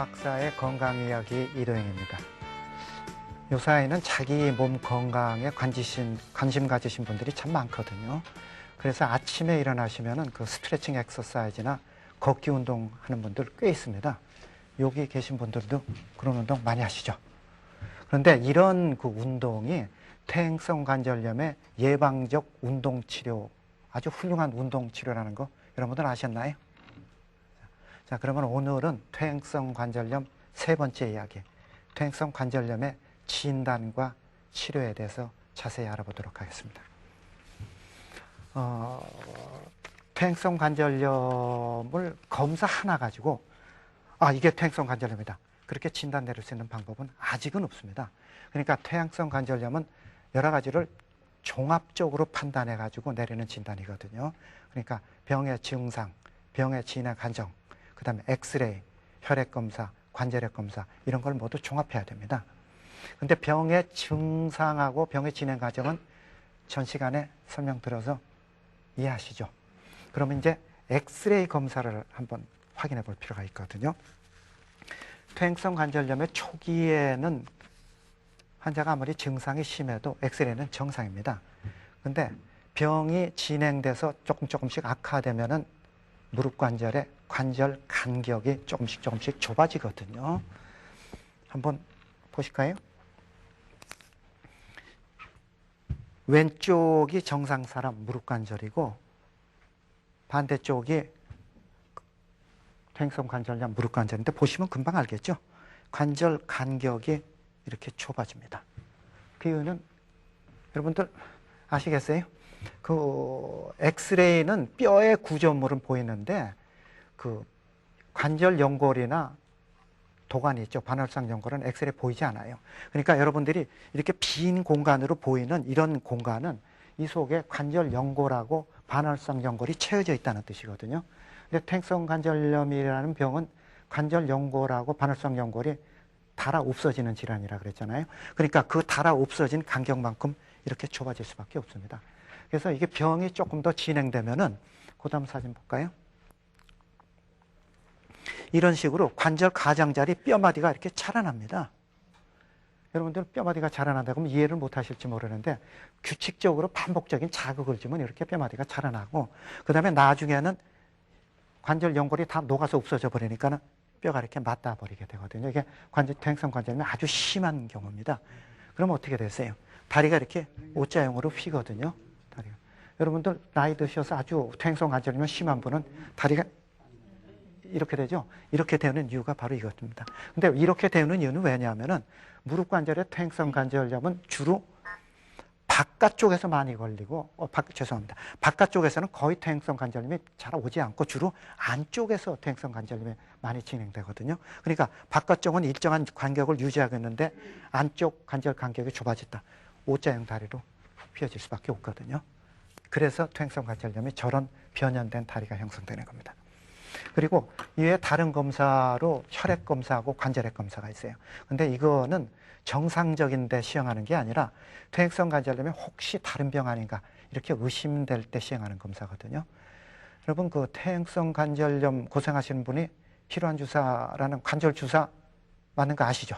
박사의 건강 이야기 이도영입니다. 요사이는 자기 몸 건강에 관심 가지신 분들이 참 많거든요. 그래서 아침에 일어나시면은 그 스트레칭 엑서사이즈나 걷기 운동 하는 분들 꽤 있습니다. 여기 계신 분들도 그런 운동 많이 하시죠. 그런데 이런 그 운동이 퇴행성 관절염의 예방적 운동 치료, 아주 훌륭한 운동 치료라는 거 여러분들 아셨나요? 자, 그러면 오늘은 퇴행성 관절염 세 번째 이야기, 퇴행성 관절염의 진단과 치료에 대해서 자세히 알아보도록 하겠습니다. 퇴행성 관절염을 검사 하나 가지고 이게 퇴행성 관절염이다, 그렇게 진단 내릴 수 있는 방법은 아직은 없습니다. 그러니까 퇴행성 관절염은 여러 가지를 종합적으로 판단해 가지고 내리는 진단이거든요. 그러니까 병의 증상, 병의 진행 과정, 그 다음에 엑스레이, 혈액검사, 관절액 검사, 이런 걸 모두 종합해야 됩니다. 근데 병의 증상하고 병의 진행 과정은 전 시간에 설명드려서 이해하시죠? 그러면 이제 엑스레이 검사를 한번 확인해 볼 필요가 있거든요. 퇴행성 관절염의 초기에는 환자가 아무리 증상이 심해도 엑스레이는 정상입니다. 근데 병이 진행돼서 조금씩 악화되면은 무릎 관절의 관절 간격이 조금씩 좁아지거든요. 한번 보실까요? 왼쪽이 정상 사람 무릎 관절이고 반대쪽이 퇴행성 관절염 무릎 관절인데 보시면 금방 알겠죠? 관절 간격이 이렇게 좁아집니다. 그 이유는 여러분들 아시겠어요? 그 엑스레이는 뼈의 구조물은 보이는데 그 관절 연골이나 도관이 있죠. 반월상 연골은 엑스레이 보이지 않아요. 그러니까 여러분들이 이렇게 빈 공간으로 보이는 이런 공간은 이 속에 관절 연골하고 반월상 연골이 채워져 있다는 뜻이거든요. 근데 퇴행성 관절염이라는 병은 관절 연골하고 반월상 연골이 닳아 없어지는 질환이라 그랬잖아요. 그러니까 그 닳아 없어진 간격만큼 이렇게 좁아질 수밖에 없습니다. 그래서 이게 병이 조금 더 진행되면은 그 다음 사진 볼까요? 이런 식으로 관절 가장자리 뼈마디가 이렇게 자라납니다. 여러분들 뼈마디가 자라난다고 하면 이해를 못 하실지 모르는데 규칙적으로 반복적인 자극을 주면 이렇게 뼈마디가 자라나고 그 다음에 나중에는 관절 연골이 다 녹아서 없어져 버리니까는 뼈가 이렇게 맞닿아 버리게 되거든요. 이게 퇴행성 관절염이 아주 심한 경우입니다. 그럼 어떻게 되세요? 다리가 이렇게 O자형으로 휘거든요. 다리가. 여러분들 나이 드셔서 아주 퇴행성 관절염이 심한 분은 다리가 이렇게 되죠. 이렇게 되는 이유가 바로 이것입니다. 근데 이렇게 되는 이유는 왜냐하면은 무릎 관절의 퇴행성 관절염은 주로 바깥쪽에서 많이 걸리고, 죄송합니다. 바깥쪽에서는 거의 퇴행성 관절염이 잘 오지 않고 주로 안쪽에서 퇴행성 관절염이 많이 진행되거든요. 그러니까 바깥쪽은 일정한 간격을 유지하고 있는데 안쪽 관절 간격이 좁아졌다. O자형 다리로 휘어질 수밖에 없거든요. 그래서 퇴행성 관절염이 저런 변연된 다리가 형성되는 겁니다. 그리고 이외에 다른 검사로 혈액 검사하고 관절액 검사가 있어요. 근데 이거는 정상적인데 시행하는 게 아니라 퇴행성 관절염이 혹시 다른 병 아닌가 이렇게 의심될 때 시행하는 검사거든요. 여러분 그 퇴행성 관절염 고생하시는 분이 혈관 주사라는 관절 주사 맞는 거 아시죠?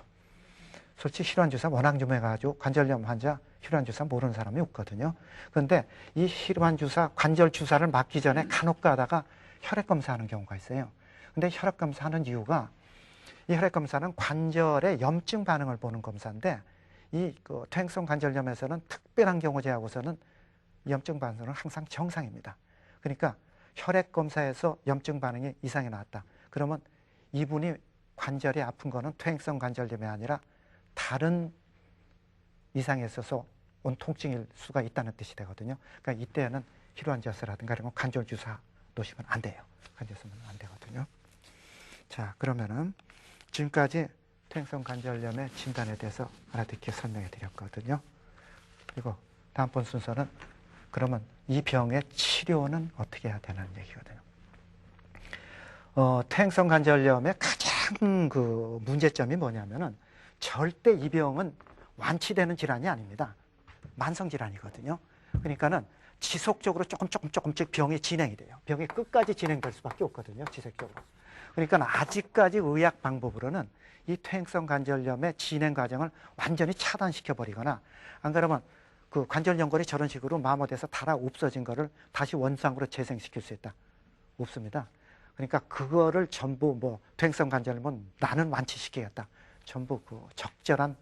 솔직히 혈관 주사 워낙 유명해가지고 관절염 환자 혈관 주사 모르는 사람이 없거든요. 그런데 이 혈관 주사, 관절 주사를 맞기 전에 간혹 가다가 혈액 검사하는 경우가 있어요. 근데 혈액 검사하는 이유가 이 혈액 검사는 관절의 염증 반응을 보는 검사인데 이 퇴행성 관절염에서는 특별한 경우 제하고서는 염증 반응은 항상 정상입니다. 그러니까 혈액 검사에서 염증 반응이 이상이 나왔다. 그러면 이분이 관절이 아픈 거는 퇴행성 관절염이 아니라 다른 이상이 있어서 온 통증일 수가 있다는 뜻이 되거든요. 그러니까 이때는 혈관주사라든가 이런 거 관절 주사 놓으시면 안 돼요. 관절 쓰면 안 되거든요. 자, 그러면은 지금까지 퇴행성 관절염의 진단에 대해서 알아듣게 설명해 드렸거든요. 그리고 다음번 순서는 그러면 이 병의 치료는 어떻게 해야 되는 얘기거든요. 퇴행성 관절염의 가장 그 문제점이 뭐냐면은 절대 이 병은 완치되는 질환이 아닙니다. 만성 질환이거든요. 그러니까는 지속적으로 조금씩 병이 진행이 돼요. 병이 끝까지 진행될 수밖에 없거든요. 지속적으로. 그러니까 아직까지 의학 방법으로는 이 퇴행성 관절염의 진행 과정을 완전히 차단시켜 버리거나 안 그러면 그 관절 연골이 저런 식으로 마모돼서 달아 없어진 거를 다시 원상으로 재생시킬 수 있다. 없습니다. 그러니까 그거를 전부 뭐 퇴행성 관절염은 나는 완치시키겠다. 전부 그 적절한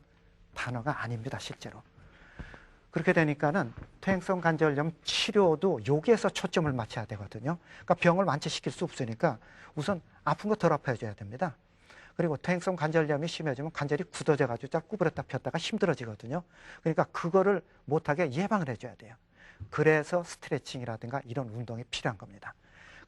단어가 아닙니다. 실제로. 그렇게 되니까는 퇴행성 관절염 치료도 여기에서 초점을 맞춰야 되거든요. 그러니까 병을 완치시킬 수 없으니까 우선 아픈 거 덜 아파해줘야 됩니다. 그리고 퇴행성 관절염이 심해지면 관절이 굳어져가지고 쫙 구부렸다 폈다가 힘들어지거든요. 그러니까 그거를 못하게 예방을 해줘야 돼요. 그래서 스트레칭이라든가 이런 운동이 필요한 겁니다.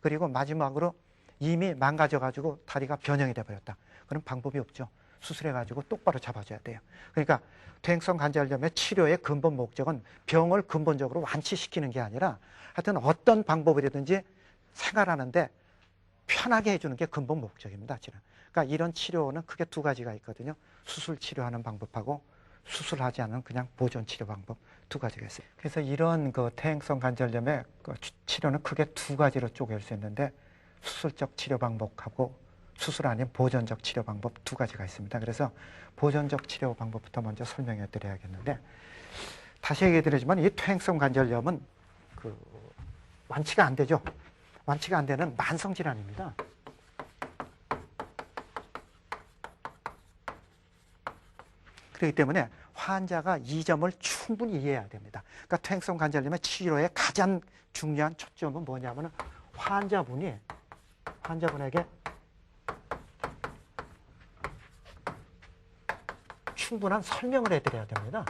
그리고 마지막으로 이미 망가져가지고 다리가 변형이 돼버렸다. 그럼 방법이 없죠. 수술해가지고 똑바로 잡아줘야 돼요. 그러니까 퇴행성 관절염의 치료의 근본 목적은 병을 근본적으로 완치시키는 게 아니라 하여튼 어떤 방법이라든지 생활하는데 편하게 해주는 게 근본 목적입니다. 그러니까 이런 치료는 크게 두 가지가 있거든요. 수술 치료하는 방법하고 수술하지 않은 그냥 보존 치료 방법 두 가지가 있어요. 그래서 이런 그 퇴행성 관절염의 그 치료는 크게 두 가지로 쪼갤 수 있는데 수술적 치료 방법하고 수술 아닌 보존적 치료 방법 두 가지가 있습니다. 그래서 보존적 치료 방법부터 먼저 설명해 드려야겠는데 다시 얘기해 드리지만 이 퇴행성 관절염은 그 완치가 안 되죠. 완치가 안 되는 만성 질환입니다. 그렇기 때문에 환자가 이 점을 충분히 이해해야 됩니다. 그러니까 퇴행성 관절염의 치료의 가장 중요한 초점은 뭐냐면 환자분에게 충분한 설명을 해드려야 됩니다.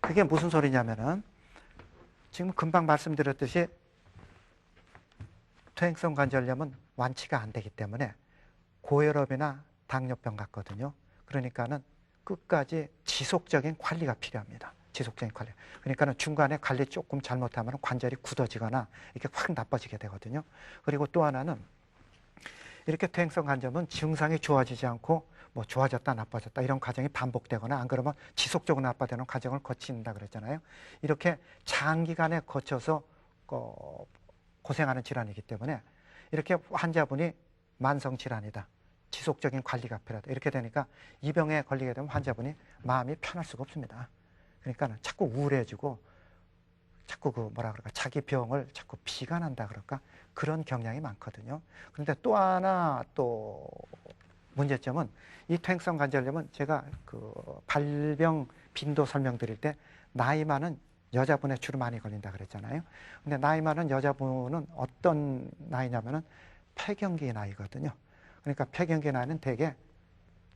그게 무슨 소리냐면은 지금 금방 말씀드렸듯이 퇴행성 관절염은 완치가 안 되기 때문에 고혈압이나 당뇨병 같거든요. 그러니까는 끝까지 지속적인 관리가 필요합니다. 지속적인 관리. 그러니까는 중간에 관리 조금 잘못하면 관절이 굳어지거나 이렇게 확 나빠지게 되거든요. 그리고 또 하나는 이렇게 퇴행성 관절염은 증상이 좋아지지 않고 뭐 좋아졌다 나빠졌다 이런 과정이 반복되거나 안 그러면 지속적으로 나빠지는 과정을 거친다 그랬잖아요. 이렇게 장기간에 거쳐서 고생하는 질환이기 때문에 이렇게 환자분이 만성 질환이다. 지속적인 관리가 필요하다. 이렇게 되니까 이 병에 걸리게 되면 환자분이 마음이 편할 수가 없습니다. 그러니까 자꾸 우울해지고 자꾸 그 뭐라 그럴까 자기 병을 자꾸 비관한다 그럴까 그런 경향이 많거든요. 그런데 또 하나 또 문제점은 이 퇴행성 관절염은 제가 그 발병 빈도 설명드릴 때 나이 많은 여자분의 주로 많이 걸린다 그랬잖아요. 근데 나이 많은 여자분은 어떤 나이냐면은 폐경기 나이거든요. 그러니까 폐경기 나이는 되게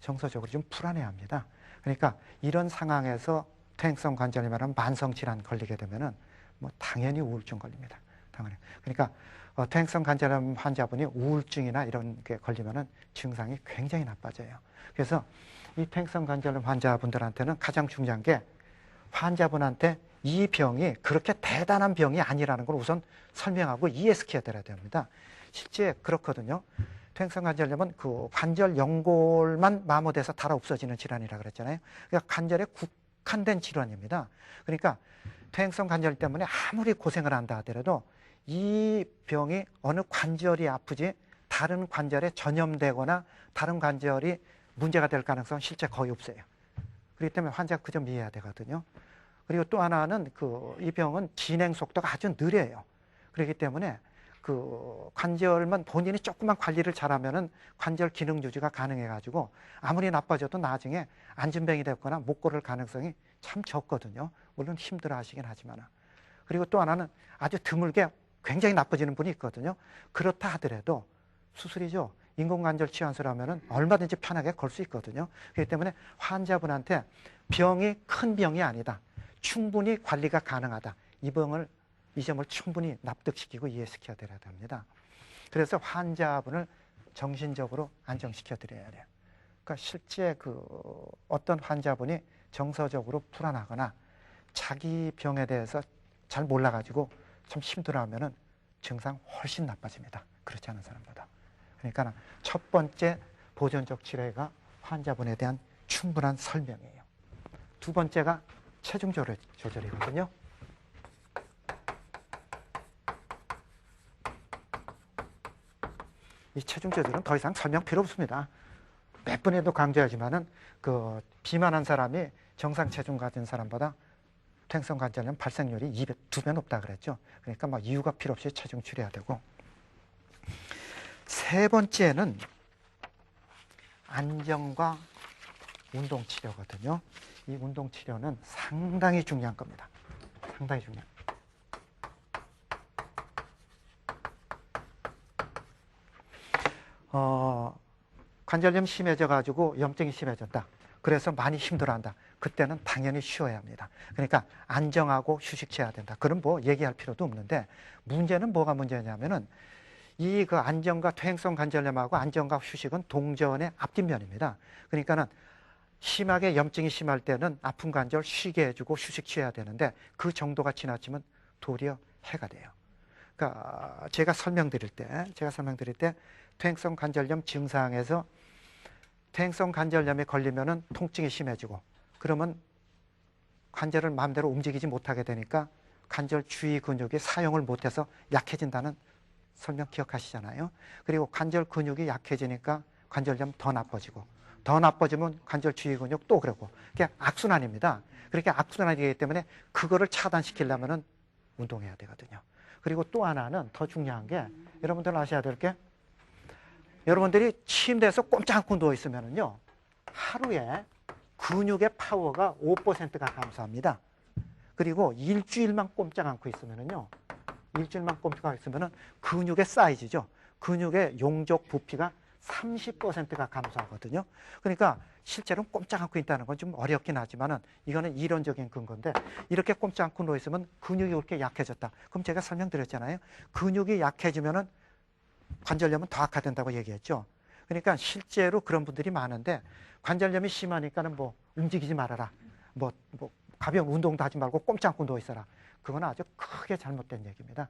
정서적으로 좀 불안해합니다. 그러니까 이런 상황에서 퇴행성 관절염이라는 만성 질환 걸리게 되면은 뭐 당연히 우울증 걸립니다. 당연히. 그러니까 퇴행성 관절염 환자분이 우울증이나 이런 게 걸리면은 증상이 굉장히 나빠져요. 그래서 이 퇴행성 관절염 환자분들한테는 가장 중요한 게 환자분한테 이 병이 그렇게 대단한 병이 아니라는 걸 우선 설명하고 이해시켜야 됩니다. 실제 그렇거든요. 퇴행성 관절염은 그 관절 연골만 마모돼서 달아 없어지는 질환이라고 그랬잖아요. 그러니까 관절에 국한된 질환입니다. 그러니까 퇴행성 관절 때문에 아무리 고생을 한다 하더라도 이 병이 어느 관절이 아프지 다른 관절에 전염되거나 다른 관절이 문제가 될 가능성은 실제 거의 없어요. 그렇기 때문에 환자가 그 점 이해해야 되거든요. 그리고 또 하나는 이 병은 진행 속도가 아주 느려요. 그렇기 때문에 그 관절만 본인이 조금만 관리를 잘하면은 관절 기능 유지가 가능해가지고 아무리 나빠져도 나중에 안진병이 됐거나 못 걸을 가능성이 참 적거든요. 물론 힘들어 하시긴 하지만. 그리고 또 하나는 아주 드물게 굉장히 나빠지는 분이 있거든요. 그렇다 하더라도 수술이죠. 인공관절 치환술 하면은 얼마든지 편하게 걸 수 있거든요. 그렇기 때문에 환자분한테 병이 큰 병이 아니다. 충분히 관리가 가능하다. 이 점을 충분히 납득시키고 이해시켜야 됩니다. 그래서 환자분을 정신적으로 안정시켜 드려야 돼요. 그러니까 실제 어떤 환자분이 정서적으로 불안하거나 자기 병에 대해서 잘 몰라가지고 좀 힘들어하면은 증상 훨씬 나빠집니다. 그렇지 않은 사람보다. 그러니까 첫 번째 보존적 치료가 환자분에 대한 충분한 설명이에요. 두 번째가 체중 조절이거든요. 이 체중 조절은 더 이상 설명 필요 없습니다. 몇 번에도 강조하지만은 그 비만한 사람이 정상 체중 가진 사람보다 퇴행성 관절염 발생률이 2배 높다 그랬죠. 그러니까 뭐 이유가 필요 없이 체중 줄여야 되고, 세 번째는 안정과 운동 치료거든요. 이 운동 치료는 상당히 중요한 겁니다. 상당히 중요한. 관절염 심해져 가지고 염증이 심해졌다. 그래서 많이 힘들어한다. 그때는 당연히 쉬어야 합니다. 그러니까 안정하고 휴식 취해야 된다. 그럼 뭐 얘기할 필요도 없는데, 문제는 뭐가 문제냐면은 이 그 안정과 퇴행성 관절염하고 안정과 휴식은 동전의 앞뒷면입니다. 그러니까는 심하게 염증이 심할 때는 아픈 관절 쉬게 해주고 휴식 취해야 되는데, 그 정도가 지나치면 도리어 해가 돼요. 그러니까 제가 설명드릴 때 퇴행성 관절염 증상에서 퇴행성 관절염에 걸리면은 통증이 심해지고, 그러면 관절을 마음대로 움직이지 못하게 되니까 관절 주위 근육이 사용을 못해서 약해진다는 설명 기억하시잖아요. 그리고 관절 근육이 약해지니까 관절염 더 나빠지고, 더 나빠지면 관절 주위 근육 또 그러고, 그게 악순환입니다. 그렇게 악순환이기 때문에 그거를 차단시키려면은 운동해야 되거든요. 그리고 또 하나는 더 중요한 게, 여러분들 아셔야 될 게, 여러분들이 침대에서 꼼짝 않고 누워 있으면은요, 하루에 근육의 파워가 5%가 감소합니다. 그리고 일주일만 꼼짝 않고 있으면은요, 일주일만 꼼짝 않고 있으면은 근육의 사이즈죠. 근육의 용적 부피가 30%가 감소하거든요. 그러니까 실제로 꼼짝 않고 있다는 건 좀 어렵긴 하지만은 이거는 이론적인 근거인데, 이렇게 꼼짝 않고 누워 있으면 근육이 그렇게 약해졌다. 그럼 제가 설명드렸잖아요. 근육이 약해지면은 관절염은 더 악화된다고 얘기했죠. 그러니까 실제로 그런 분들이 많은데, 관절염이 심하니까는 뭐 움직이지 말아라, 뭐 가벼운 운동도 하지 말고 꼼짝 않고 누워 있어라. 그건 아주 크게 잘못된 얘기입니다.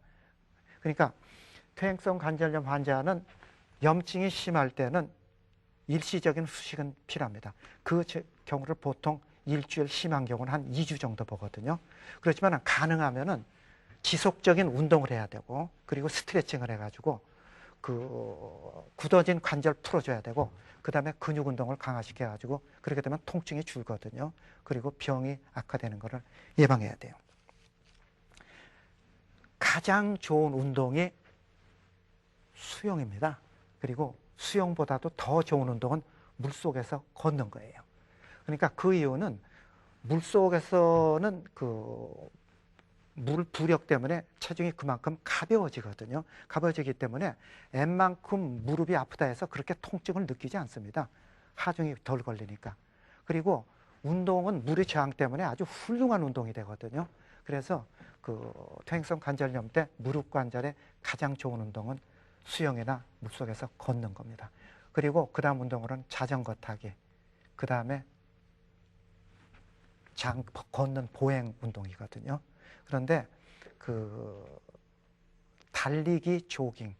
그러니까 퇴행성 관절염 환자는 염증이 심할 때는 일시적인 휴식은 필요합니다. 그 경우를 보통 일주일, 심한 경우는 한 2주 정도 보거든요. 그렇지만 가능하면은 지속적인 운동을 해야 되고, 그리고 스트레칭을 해가지고 그 굳어진 관절 풀어줘야 되고, 그 다음에 근육 운동을 강화시켜가지고, 그렇게 되면 통증이 줄거든요. 그리고 병이 악화되는 것을 예방해야 돼요. 가장 좋은 운동이 수영입니다. 그리고 수영보다도 더 좋은 운동은 물속에서 걷는 거예요. 그러니까 그 이유는 물속에서는 그 물 부력 때문에 체중이 그만큼 가벼워지거든요. 가벼워지기 때문에 웬만큼 무릎이 아프다 해서 그렇게 통증을 느끼지 않습니다. 하중이 덜 걸리니까. 그리고 운동은 물의 저항 때문에 아주 훌륭한 운동이 되거든요. 그래서 그 퇴행성 관절염 때 무릎 관절에 가장 좋은 운동은 수영이나 물속에서 걷는 겁니다. 그리고 그 다음 운동으로는 자전거 타기, 그 다음에 걷는 보행 운동이거든요. 그런데 그 달리기, 조깅,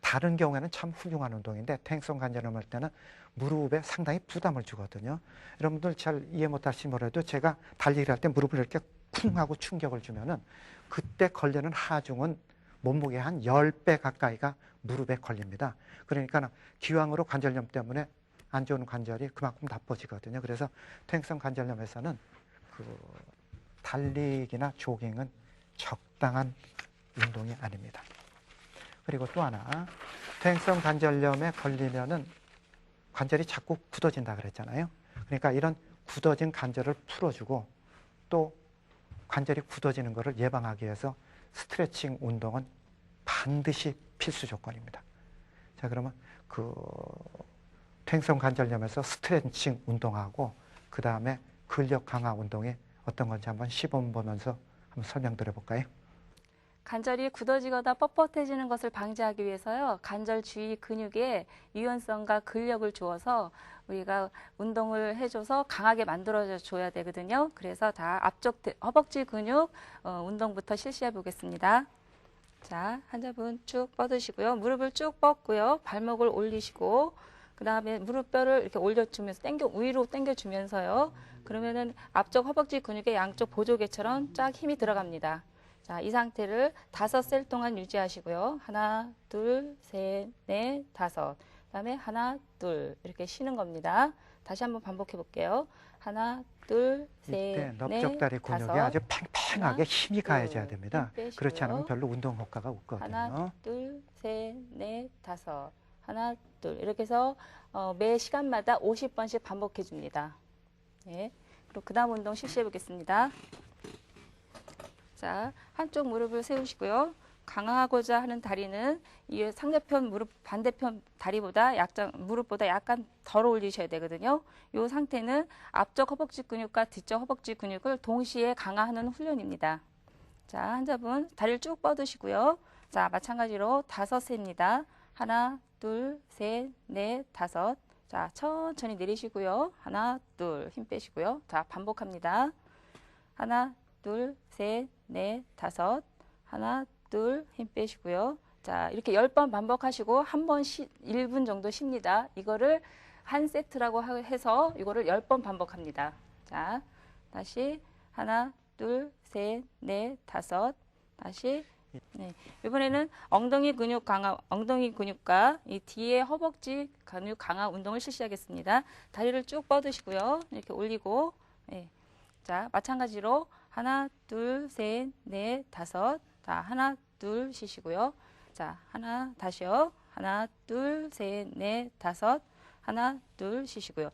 다른 경우에는 참 훌륭한 운동인데, 퇴행성 관절염 할 때는 무릎에 상당히 부담을 주거든요. 여러분들 잘 이해 못하시지 뭐라도 제가 달리기를 할 때 무릎을 이렇게 쿵 하고 충격을 주면은 그때 걸리는 하중은 몸무게 한 10배 가까이가 무릎에 걸립니다. 그러니까 기왕으로 관절염 때문에 안 좋은 관절이 그만큼 나빠지거든요. 그래서 퇴행성 관절염에서는 그 달리기나 조깅은 적당한 운동이 아닙니다. 그리고 또 하나, 퇴행성 관절염에 걸리면은 관절이 자꾸 굳어진다 그랬잖아요. 그러니까 이런 굳어진 관절을 풀어주고, 또 관절이 굳어지는 것을 예방하기 위해서 스트레칭 운동은 반드시 필수 조건입니다. 자, 그러면 그 퇴행성 관절염에서 스트레칭 운동하고, 그 다음에 근력 강화 운동이 어떤 건지 한번 시범 보면서 한번 설명드려 볼까요? 관절이 굳어지거나 뻣뻣해지는 것을 방지하기 위해서요, 관절 주위 근육에 유연성과 근력을 주어서 우리가 운동을 해줘서 강하게 만들어 줘야 되거든요. 그래서 다 앞쪽 허벅지 근육 운동부터 실시해 보겠습니다. 자, 환자분 쭉 뻗으시고요. 무릎을 쭉 뻗고요. 발목을 올리시고, 그 다음에 무릎뼈를 이렇게 올려주면서 위로 당겨주면서요. 그러면은 앞쪽 허벅지 근육의 양쪽 보조개처럼 쫙 힘이 들어갑니다. 자, 이 상태를 5셀 동안 유지하시고요. 하나, 둘, 셋, 넷, 다섯. 그다음에 하나, 둘 이렇게 쉬는 겁니다. 다시 한번 반복해 볼게요. 하나, 둘, 이때 셋, 넓적다리 넷, 근육에 다섯. 아주 팽팽하게 하나, 힘이 둘, 가해져야 됩니다. 힘 빼시고요. 그렇지 않으면 별로 운동 효과가 하나, 없거든요. 둘, 셋, 넷, 다섯. 하나, 둘 이렇게 해서 매 시간마다 50번씩 반복해 줍니다. 네. 그리고 그 다음 운동 실시해 보겠습니다. 자, 한쪽 무릎을 세우시고요. 강화하고자 하는 다리는 이 상대편 무릎 반대편 다리보다 무릎보다 약간 덜 올리셔야 되거든요. 이 상태는 앞쪽 허벅지 근육과 뒤쪽 허벅지 근육을 동시에 강화하는 훈련입니다. 자, 환자분 다리를 쭉 뻗으시고요. 자, 마찬가지로 5세입니다. 하나, 둘, 셋, 넷, 다섯. 자, 천천히 내리시고요. 하나, 둘, 힘 빼시고요. 자, 반복합니다. 하나, 둘, 셋, 넷, 다섯. 하나, 둘, 힘 빼시고요. 자, 이렇게 10번 반복하시고 한 번 1분 정도 쉽니다. 이거를 한 세트라고 해서 이거를 10번 반복합니다. 자, 다시 하나, 둘, 셋, 넷, 다섯. 다시 네. 이번에는 엉덩이 근육 강화, 엉덩이 근육과 이 뒤에 허벅지 근육 강화 운동을 실시하겠습니다. 다리를 쭉 뻗으시고요. 이렇게 올리고, 네. 자, 마찬가지로 하나, 둘, 셋, 넷, 다섯. 자, 하나, 둘 쉬시고요. 자, 하나, 다시요. 하나, 둘, 셋, 넷, 다섯. 하나, 둘 쉬시고요.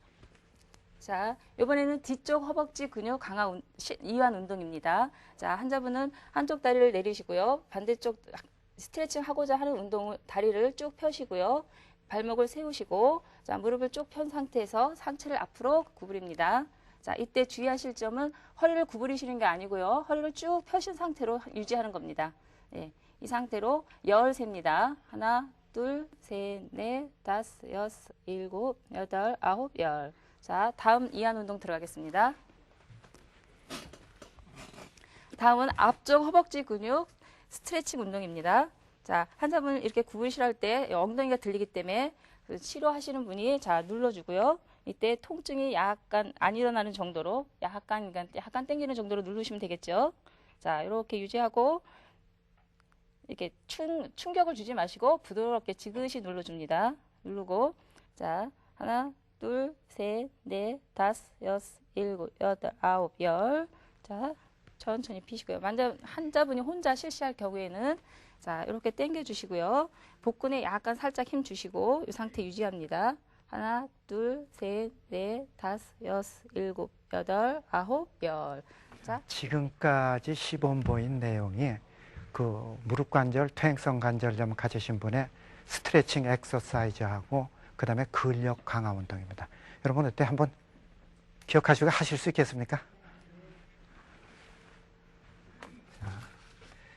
자, 이번에는 뒤쪽 허벅지 근육 강화 이완 운동입니다. 자, 환자분은 한쪽 다리를 내리시고요. 반대쪽 스트레칭 하고자 하는 운동을 다리를 쭉 펴시고요. 발목을 세우시고, 자, 무릎을 쭉 편 상태에서 상체를 앞으로 구부립니다. 자, 이때 주의하실 점은 허리를 구부리시는 게 아니고요. 허리를 쭉 펴신 상태로 유지하는 겁니다. 네, 이 상태로 10세입니다. 하나, 둘, 셋, 넷, 다섯, 여섯, 일곱, 여덟, 아홉, 열. 자, 다음 이완 운동 들어가겠습니다. 다음은 앞쪽 허벅지 근육 스트레칭 운동입니다. 자, 환자분 이렇게 구부리실 때 엉덩이가 들리기 때문에 싫어하시는 분이 자, 눌러주고요. 이때 통증이 약간 안 일어나는 정도로 약간 당기는 정도로 누르시면 되겠죠. 자, 이렇게 유지하고 이렇게 충격을 주지 마시고 부드럽게 지그시 눌러줍니다. 누르고 자, 하나, 둘, 셋, 넷, 다섯, 여섯, 일곱, 여덟, 아홉, 열. 자, 천천히 피시고요. 환자분이 혼자 실시할 경우에는 자, 이렇게 당겨 주시고요. 복근에 약간 살짝 힘 주시고 이 상태 유지합니다. 하나, 둘, 셋, 넷, 다섯, 여섯, 일곱, 여덟, 아홉, 열. 자, 지금까지 시범 보인 내용이 그 무릎 관절, 퇴행성 관절염 가지신 분의 스트레칭 엑서사이즈하고 그 다음에 근력 강화 운동입니다. 여러분 어때? 한번 기억하시고 하실 수 있겠습니까? 자,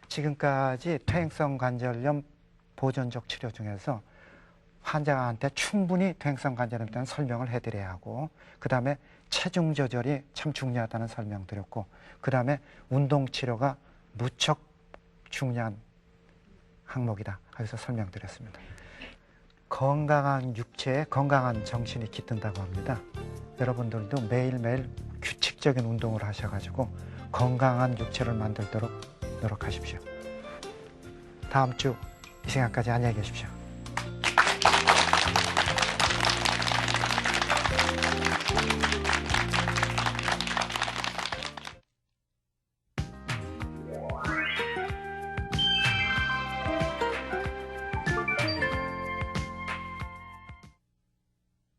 지금까지 퇴행성 관절염 보존적 치료 중에서 환자한테 충분히 퇴행성 관절염에 대한 설명을 해드려야 하고 그 다음에 체중 조절이 참 중요하다는 설명 드렸고 그 다음에 운동 치료가 무척 중요한 항목이다. 그래서 설명드렸습니다. 건강한 육체에 건강한 정신이 깃든다고 합니다. 여러분들도 매일매일 규칙적인 운동을 하셔가지고 건강한 육체를 만들도록 노력하십시오. 다음 주 이 시간까지 안녕히 계십시오.